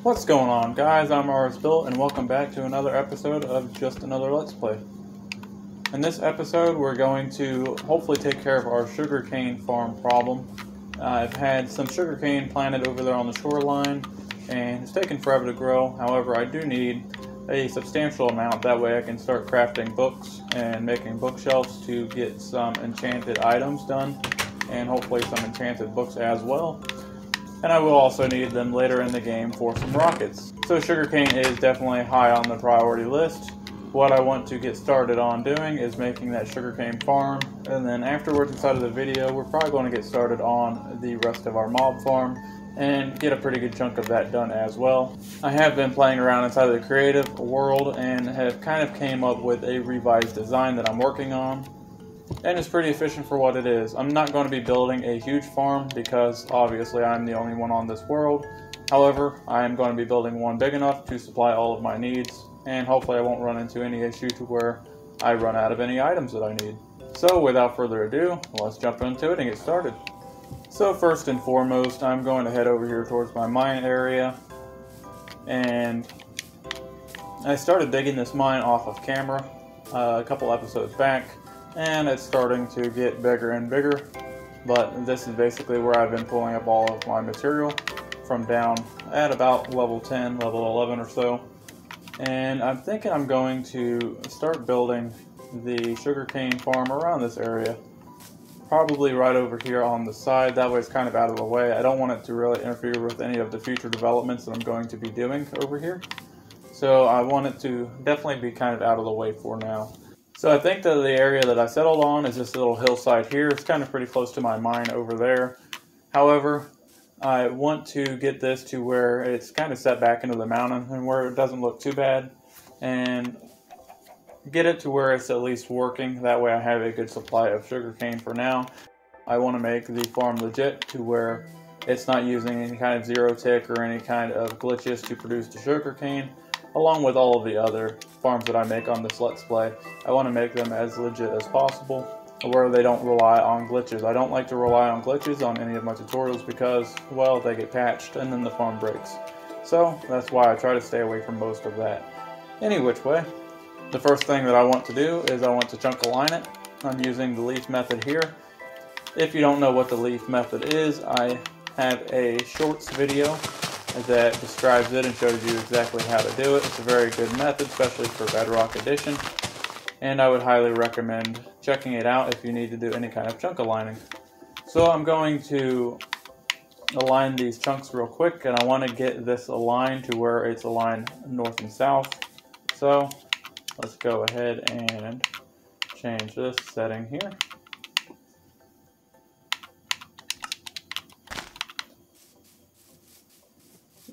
What's going on, guys? I'm RSBuilt, and welcome back to another episode of Just Another Let's Play. In this episode, we're going to hopefully take care of our sugarcane farm problem. I've had some sugarcane planted over there on the shoreline, and it's taken forever to grow. However, I do need a substantial amount. That way I can start crafting books and making bookshelves to get some enchanted items done, and hopefully some enchanted books as well. And I will also need them later in the game for some rockets. So sugarcane is definitely high on the priority list. What I want to get started on doing is making that sugarcane farm, and then afterwards inside of the video we're probably going to get started on the rest of our mob farm and get a pretty good chunk of that done as well. I have been playing around inside of the creative world and have kind of came up with a revised design that I'm working on. And it's pretty efficient for what it is. I'm not going to be building a huge farm because obviously I'm the only one on this world. However, I am going to be building one big enough to supply all of my needs, and hopefully I won't run into any issue to where I run out of any items that I need. So without further ado, let's jump into it and get started. So first and foremost, I'm going to head over here towards my mine area, and I started digging this mine off of camera a couple episodes back. And it's starting to get bigger and bigger, but this is basically where I've been pulling up all of my material from down at about level 10, level 11 or so. And I'm thinking I'm going to start building the sugarcane farm around this area. Probably right over here on the side, that way it's kind of out of the way. I don't want it to really interfere with any of the future developments that I'm going to be doing over here. So I want it to definitely be kind of out of the way for now. So I think that the area that I settled on is this little hillside here. It's kind of pretty close to my mine over there. However, I want to get this to where it's kind of set back into the mountain and where it doesn't look too bad, and get it to where it's at least working. That way I have a good supply of sugarcane for now. I want to make the farm legit to where it's not using any kind of zero tick or any kind of glitches to produce the sugarcane. Along with all of the other farms that I make on this Let's Play, I want to make them as legit as possible, where they don't rely on glitches. I don't like to rely on glitches on any of my tutorials because, well, they get patched and then the farm breaks. So that's why I try to stay away from most of that. Any which way, the first thing that I want to do is I want to chunk align it. I'm using the leaf method here. If you don't know what the leaf method is, I have a shorts video that describes it and shows you exactly how to do it. It's a very good method, especially for Bedrock Edition, and I would highly recommend checking it out if you need to do any kind of chunk aligning. So I'm going to align these chunks real quick, and I want to get this aligned to where it's aligned north and south. So let's go ahead and change this setting here.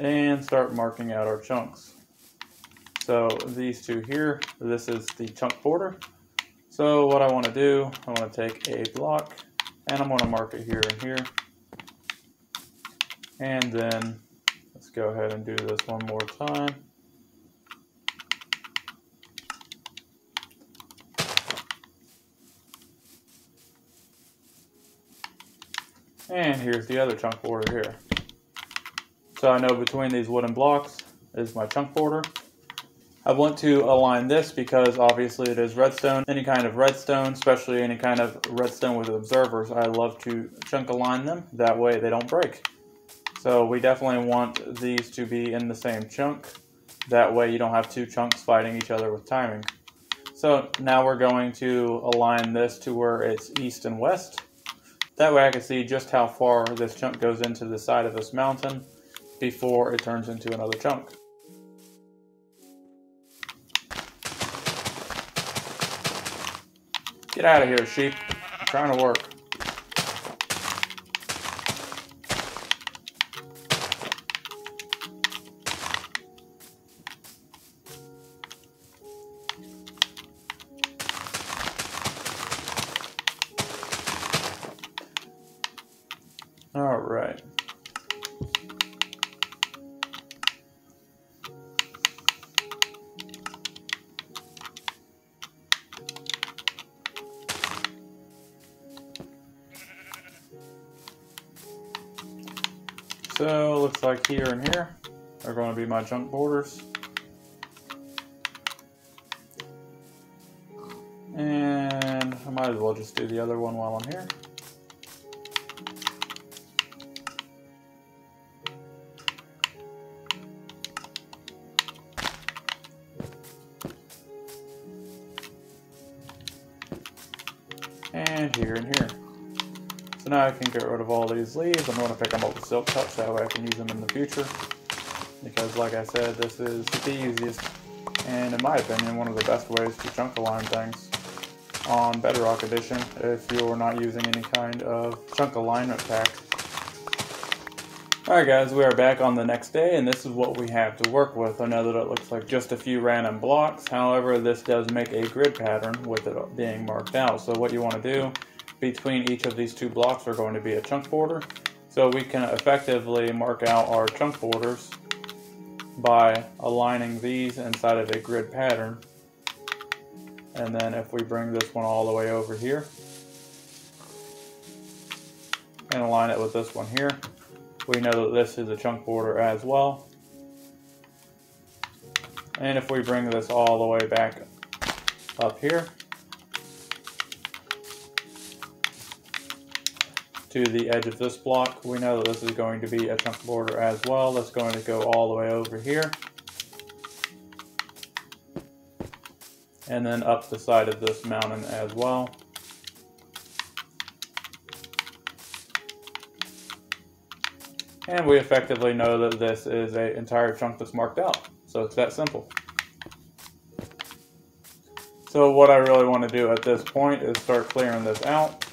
And start marking out our chunks. So these two here, this is the chunk border. So what I want to do, I want to take a block and I'm going to mark it here and here. And then let's go ahead and do this one more time. And here's the other chunk border here. So I know between these wooden blocks is my chunk border. I want to align this because obviously it is redstone. Any kind of redstone, especially any kind of redstone with observers, I love to chunk align them. That way they don't break. So we definitely want these to be in the same chunk. That way you don't have two chunks fighting each other with timing. So now we're going to align this to where it's east and west. That way I can see just how far this chunk goes into the side of this mountain before it turns into another chunk. Get out of here, sheep. I'm trying to work. All right. So looks like here and here. are going to be my chunk borders. And I might as well just do the other one while I'm here. And here and here. So now I can get rid of all these leaves. I'm going to pick them up with silk touch, that way I can use them in the future. Because like I said, this is the easiest and in my opinion one of the best ways to chunk align things on Bedrock Edition if you're not using any kind of chunk alignment pack. Alright guys, we are back on the next day and this is what we have to work with. I know that it looks like just a few random blocks, however this does make a grid pattern with it being marked out. So what you want to do, between each of these two blocks are going to be a chunk border. So we can effectively mark out our chunk borders by aligning these inside of a grid pattern. And then if we bring this one all the way over here and align it with this one here, we know that this is a chunk border as well. And if we bring this all the way back up here to the edge of this block, we know that this is going to be a chunk border as well. That's going to go all the way over here and then up the side of this mountain as well. And we effectively know that this is an entire chunk that's marked out. So it's that simple. So what I really want to do at this point is start clearing this out.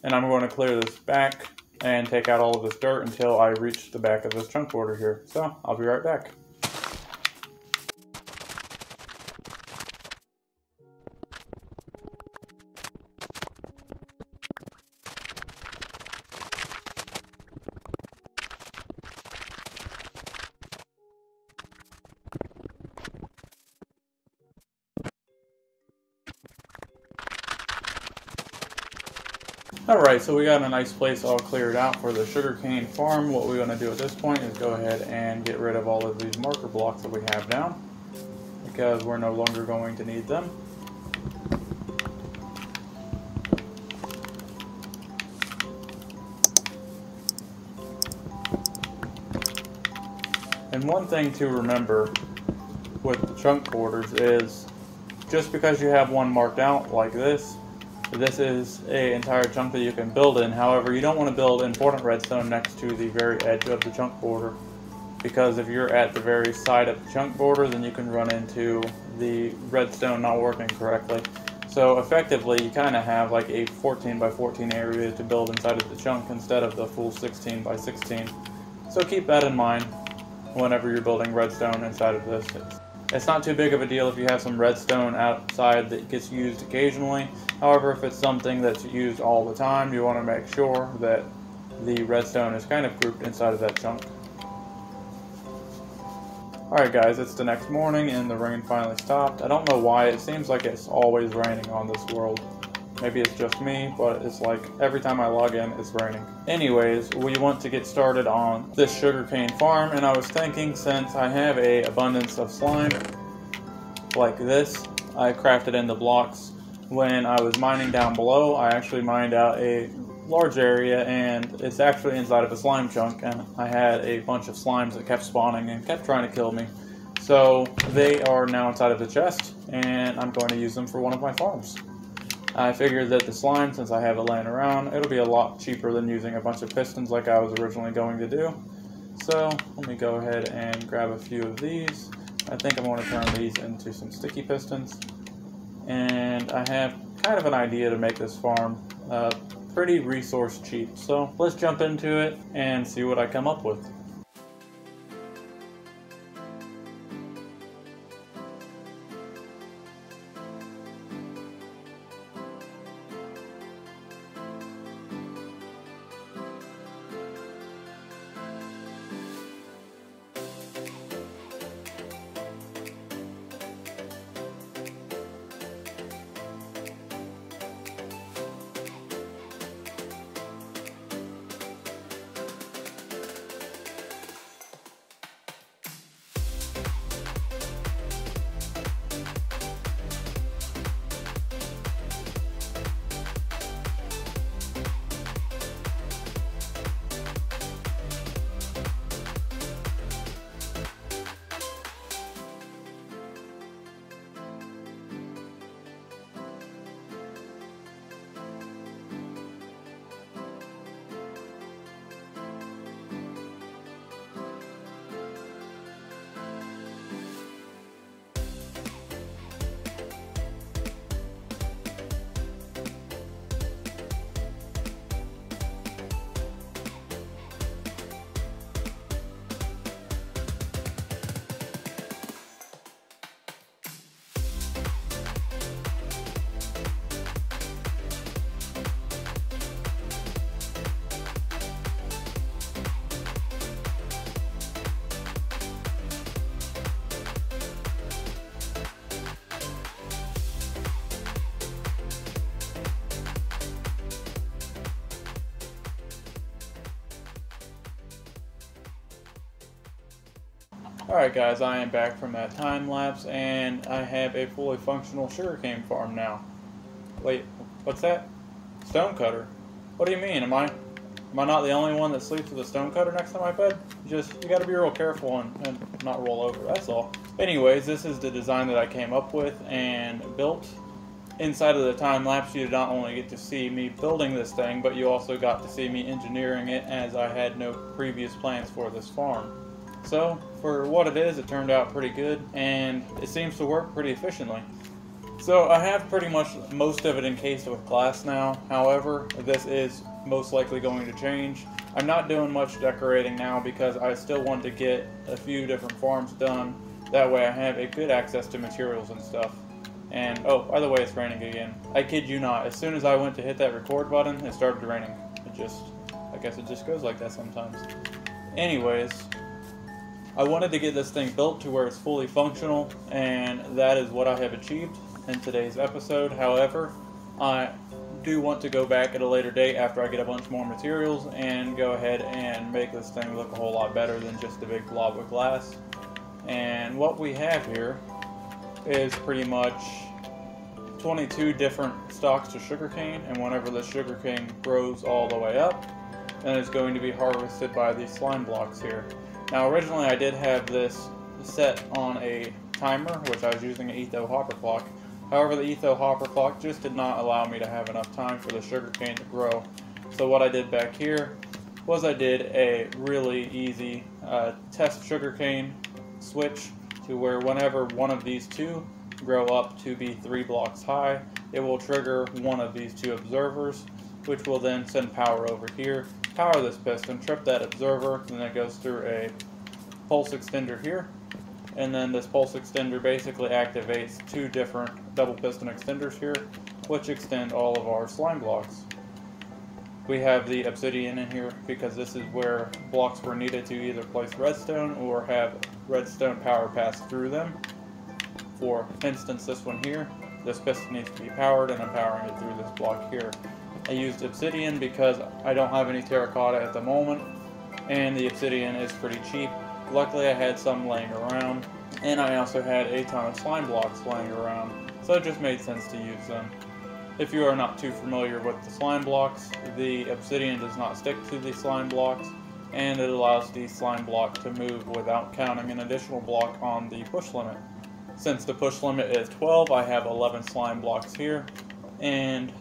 And I'm going to clear this back and take out all of this dirt until I reach the back of this chunk border here. So I'll be right back. Alright, so we got a nice place all cleared out for the sugarcane farm. What we're going to do at this point is go ahead and get rid of all of these marker blocks that we have down, because we're no longer going to need them. And one thing to remember with the chunk borders is just because you have one marked out like this is an entire chunk that you can build in. However, you don't want to build important redstone next to the very edge of the chunk border, because if you're at the very side of the chunk border, then you can run into the redstone not working correctly. So effectively, you kind of have like a 14 by 14 area to build inside of the chunk instead of the full 16 by 16. So keep that in mind whenever you're building redstone inside of this. It's not too big of a deal if you have some redstone outside that gets used occasionally. However, if it's something that's used all the time, you want to make sure that the redstone is kind of grouped inside of that chunk. Alright guys, it's the next morning and the rain finally stopped. I don't know why, it seems like it's always raining on this world. Maybe it's just me, but it's like every time I log in, it's raining. Anyways, we want to get started on this sugarcane farm, and I was thinking, since I have an abundance of slime like this, I crafted in the blocks. When I was mining down below, I actually mined out a large area, and it's actually inside of a slime chunk, and I had a bunch of slimes that kept spawning and kept trying to kill me. So they are now inside of the chest, and I'm going to use them for one of my farms. I figured that the slime, since I have it laying around, it'll be a lot cheaper than using a bunch of pistons like I was originally going to do. So let me go ahead and grab a few of these. I think I'm going to turn these into some sticky pistons. And I have kind of an idea to make this farm pretty resource cheap. So let's jump into it and see what I come up with. Alright guys, I am back from that time lapse and I have a fully functional sugarcane farm now. Wait, what's that? Stone cutter? What do you mean? Am I not the only one that sleeps with a stone cutter next to my bed? You gotta be real careful and not roll over, that's all. Anyways, this is the design that I came up with and built. Inside of the time lapse, you did not only get to see me building this thing, but you also got to see me engineering it, as I had no previous plans for this farm. So, for what it is, it turned out pretty good, and it seems to work pretty efficiently. So, I have pretty much most of it encased with glass now. However, this is most likely going to change. I'm not doing much decorating now because I still want to get a few different farms done. That way I have a good access to materials and stuff. And, oh, by the way, it's raining again. I kid you not, as soon as I went to hit that record button, it started raining. I guess it just goes like that sometimes. Anyways, I wanted to get this thing built to where it's fully functional, and that is what I have achieved in today's episode. However, I do want to go back at a later date after I get a bunch more materials and go ahead and make this thing look a whole lot better than just a big blob of glass. And what we have here is pretty much 22 different stalks of sugarcane, and whenever the sugarcane grows all the way up, then it's going to be harvested by these slime blocks here. Now originally I did have this set on a timer, which I was using an etho hopper clock. However, the etho hopper clock just did not allow me to have enough time for the sugarcane to grow. So what I did back here was I did a really easy test sugarcane switch to where whenever one of these two grow up to be 3 blocks high, it will trigger one of these 2 observers, which will then send power over here, power this piston, trip that observer, and then it goes through a pulse extender here, and then this pulse extender basically activates 2 different double piston extenders here, which extend all of our slime blocks. We have the obsidian in here because this is where blocks were needed to either place redstone or have redstone power pass through them. For instance, this one here, this piston needs to be powered, and I'm powering it through this block here. I used obsidian because I don't have any terracotta at the moment, and the obsidian is pretty cheap. Luckily I had some laying around, and I also had a ton of slime blocks laying around, so it just made sense to use them. If you are not too familiar with the slime blocks, the obsidian does not stick to the slime blocks, and it allows the slime block to move without counting an additional block on the push limit. Since the push limit is 12, I have 11 slime blocks here, and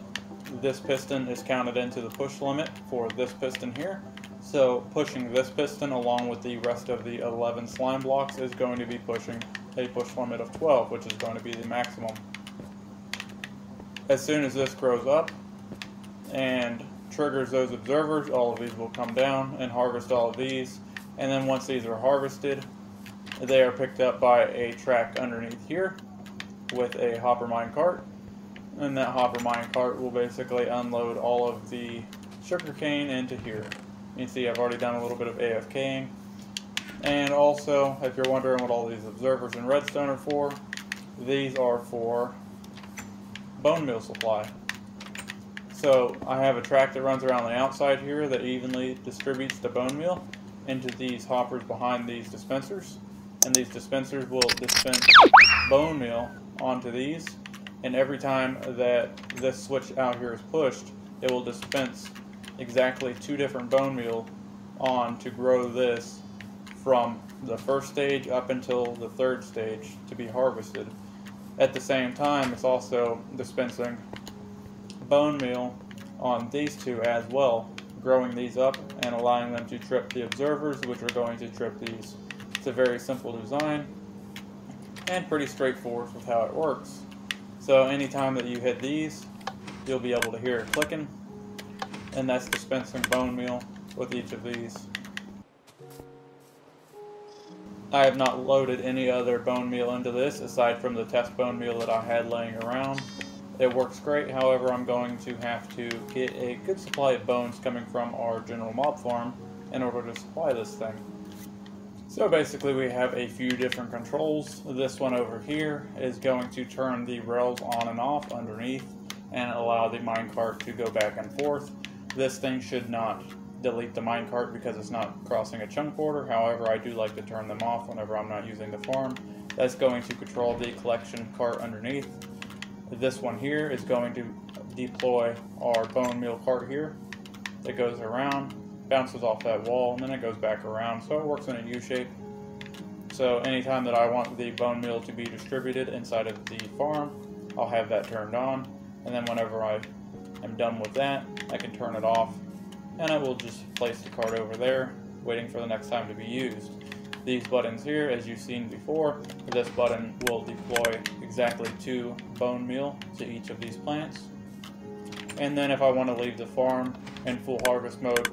this piston is counted into the push limit for this piston here. So pushing this piston along with the rest of the 11 slime blocks is going to be pushing a push limit of 12, which is going to be the maximum. As soon as this grows up and triggers those observers, all of these will come down and harvest all of these, and then once these are harvested, they are picked up by a track underneath here with a hopper mine cart, and that hopper mine cart will basically unload all of the sugarcane into here. You can see I've already done a little bit of AFKing. And also, if you're wondering what all these observers and redstone are for, these are for bone meal supply. So I have a track that runs around the outside here that evenly distributes the bone meal into these hoppers behind these dispensers, and these dispensers will dispense bone meal onto these, and every time that this switch out here is pushed, it will dispense exactly 2 different bone meal on to grow this from the first stage up until the 3rd stage to be harvested. At the same time, it's also dispensing bone meal on these 2 as well, growing these up and allowing them to trip the observers, which are going to trip these. It's a very simple design and pretty straightforward with how it works. So anytime that you hit these, you'll be able to hear it clicking, and that's dispensing bone meal with each of these. I have not loaded any other bone meal into this aside from the test bone meal that I had laying around. It works great, however I'm going to have to get a good supply of bones coming from our general mob farm in order to supply this thing. So basically we have a few different controls. This one over here is going to turn the rails on and off underneath and allow the minecart to go back and forth. This thing should not delete the minecart because it's not crossing a chunk border. However, I do like to turn them off whenever I'm not using the farm. That's going to control the collection cart underneath. This one here is going to deploy our bone meal cart here. It goes around, bounces off that wall, and then it goes back around, so it works in a U shape. So anytime that I want the bone meal to be distributed inside of the farm, I'll have that turned on, and then whenever I am done with that, I can turn it off, and I will just place the cart over there, waiting for the next time to be used. These buttons here, as you've seen before, this button will deploy exactly 2 bone meal to each of these plants. And then if I want to leave the farm in full harvest mode,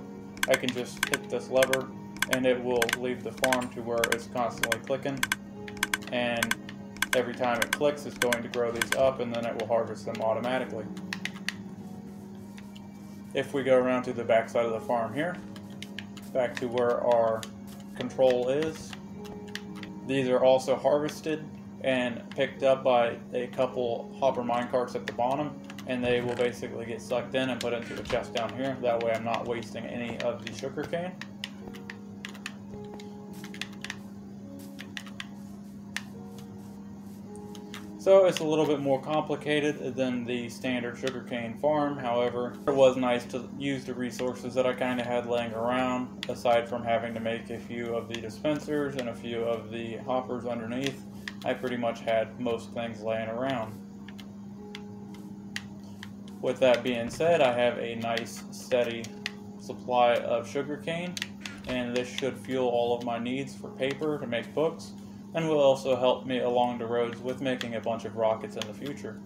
I can just hit this lever and it will leave the farm to where it's constantly clicking. And every time it clicks, it's going to grow these up and then it will harvest them automatically. If we go around to the back side of the farm here, back to where our control is, these are also harvested and picked up by a couple hopper minecarts at the bottom, and they will basically get sucked in and put into a chest down here. That way I'm not wasting any of the sugar cane. So it's a little bit more complicated than the standard sugarcane farm. However, it was nice to use the resources that I kind of had laying around, aside from having to make a few of the dispensers and a few of the hoppers underneath. I pretty much had most things laying around. With that being said, I have a nice steady supply of sugarcane, and this should fuel all of my needs for paper to make books, and will also help me along the roads with making a bunch of rockets in the future.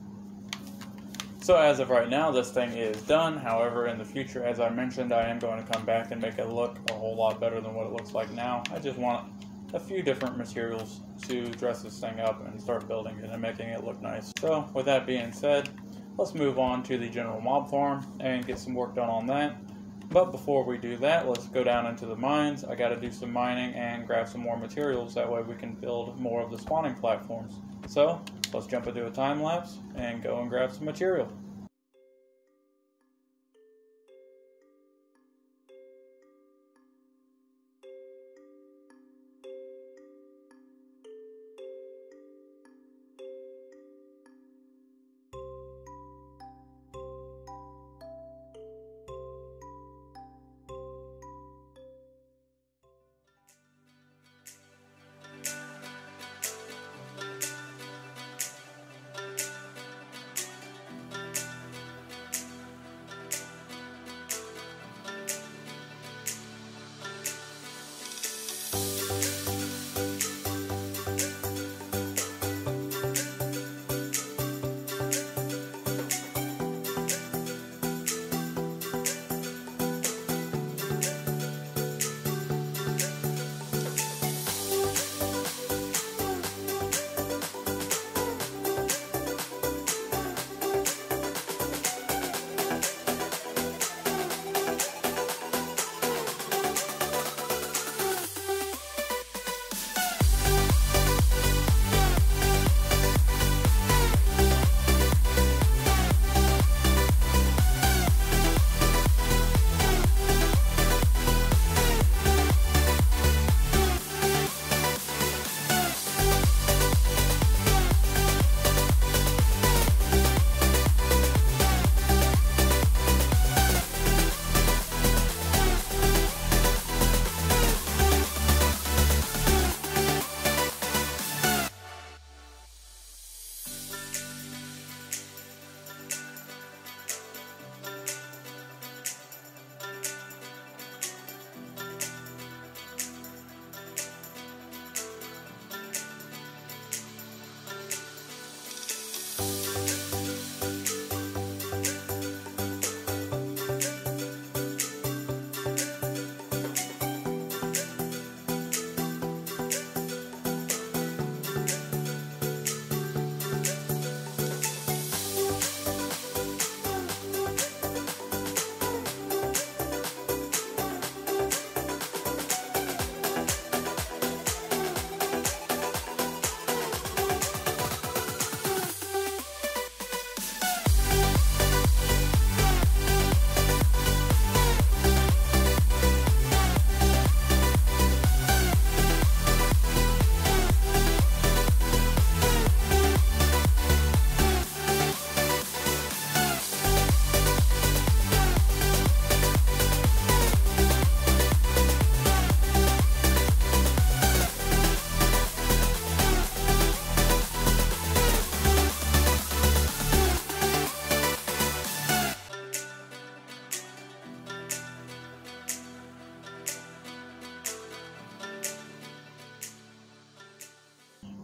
So as of right now, this thing is done. However, in the future, as I mentioned, I am going to come back and make it look a whole lot better than what it looks like now. I just want a few different materials to dress this thing up and start building it and making it look nice. So with that being said, let's move on to the general mob farm and get some work done on that. But before we do that, let's go down into the mines. I gotta do some mining and grab some more materials, that way we can build more of the spawning platforms. So, let's jump into a time lapse and go and grab some material.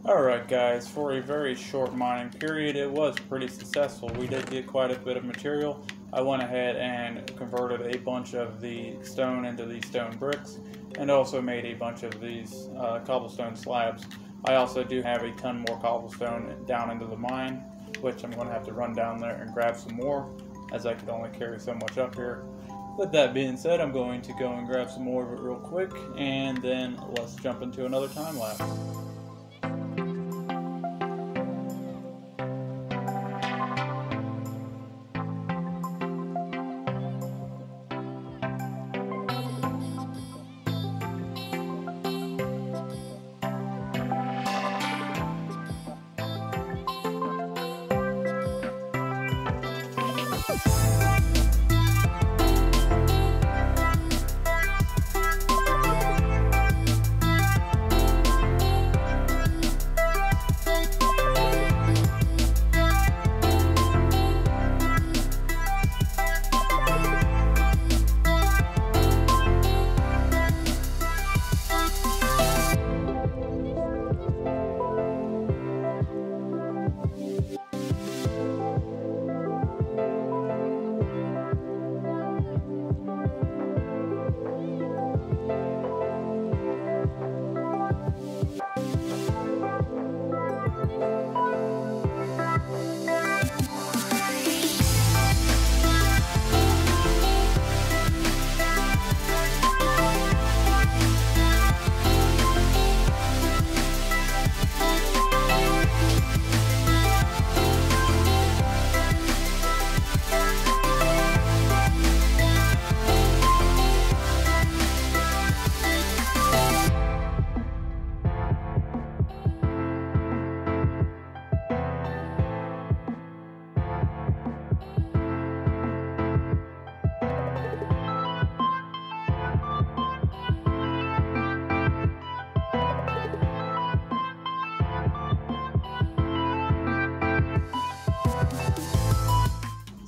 Alright guys, for a very short mining period, it was pretty successful. We did get quite a bit of material. I went ahead and converted a bunch of the stone into these stone bricks, and also made a bunch of these cobblestone slabs. I also do have a ton more cobblestone down into the mine, which I'm going to have to run down there and grab some more, as I could only carry so much up here. With that being said, I'm going to go and grab some more of it real quick, and then let's jump into another time lapse.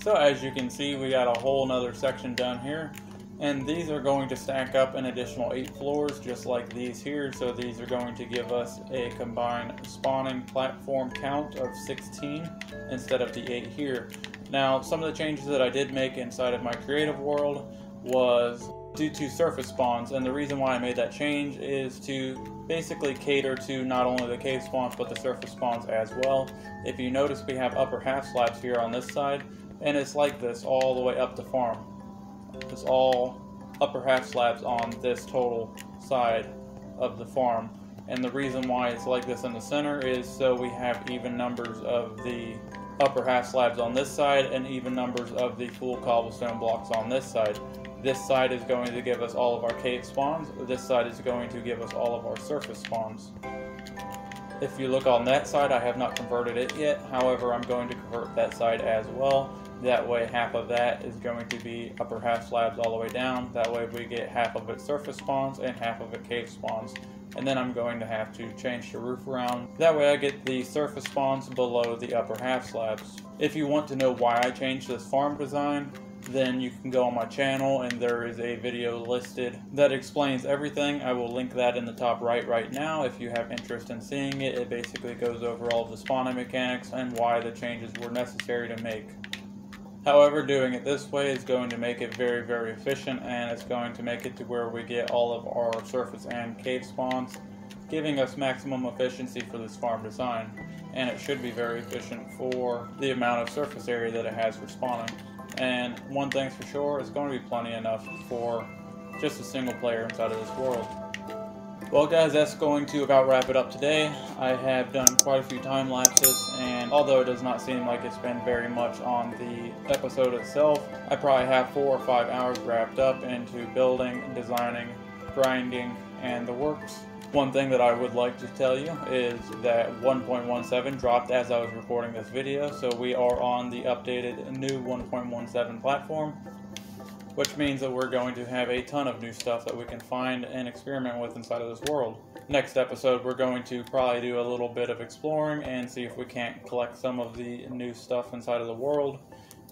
So as you can see, we got a whole nother section done here, and these are going to stack up an additional 8 floors just like these here. So these are going to give us a combined spawning platform count of 16 instead of the 8 here. Now, some of the changes that I did make inside of my creative world was due to surface spawns, and the reason why I made that change is to basically cater to not only the cave spawns but the surface spawns as well. If you notice, we have upper half slabs here on this side, and it's like this all the way up the farm. It's all upper half slabs on this total side of the farm. And the reason why it's like this in the center is so we have even numbers of the upper half slabs on this side and even numbers of the full cobblestone blocks on this side. This side is going to give us all of our cave spawns. This side is going to give us all of our surface spawns. If you look on that side, I have not converted it yet. However, I'm going to convert that side as well. That way half of that is going to be upper half slabs all the way down. That way we get half of it surface spawns and half of it cave spawns. And then I'm going to have to change the roof around. That way I get the surface spawns below the upper half slabs. If you want to know why I changed this farm design, then you can go on my channel and there is a video listed that explains everything. I will link that in the top right now if you have interest in seeing it. It basically goes over all of the spawning mechanics and why the changes were necessary to make. However, doing it this way is going to make it very, very efficient, and it's going to make it to where we get all of our surface and cave spawns, giving us maximum efficiency for this farm design. And it should be very efficient for the amount of surface area that it has for spawning. And one thing's for sure, it's going to be plenty enough for just a single player inside of this world. Well guys, that's going to about wrap it up today. I have done quite a few time lapses, and although it does not seem like it's been very much on the episode itself, I probably have 4 or 5 hours wrapped up into building, designing, grinding, and the works. One thing that I would like to tell you is that 1.17 dropped as I was recording this video, so we are on the updated new 1.17 platform, which means that we're going to have a ton of new stuff that we can find and experiment with inside of this world. Next episode, we're going to probably do a little bit of exploring and see if we can't collect some of the new stuff inside of the world.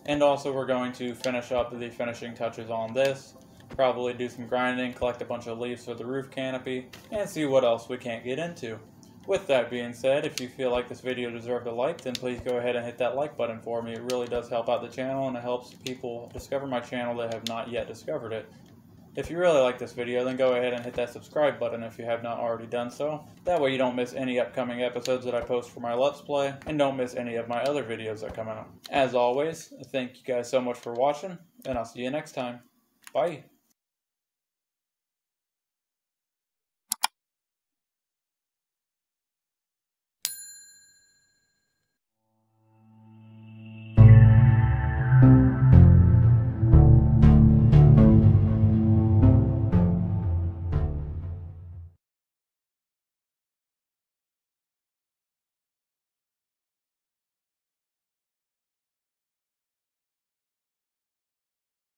And also we're going to finish up the finishing touches on this, probably do some grinding, collect a bunch of leaves for the roof canopy, and see what else we can't get into. With that being said, if you feel like this video deserved a like, then please go ahead and hit that like button for me. It really does help out the channel, and it helps people discover my channel that have not yet discovered it. If you really like this video, then go ahead and hit that subscribe button if you have not already done so. That way you don't miss any upcoming episodes that I post for my Let's Play, and don't miss any of my other videos that come out. As always, thank you guys so much for watching, and I'll see you next time. Bye!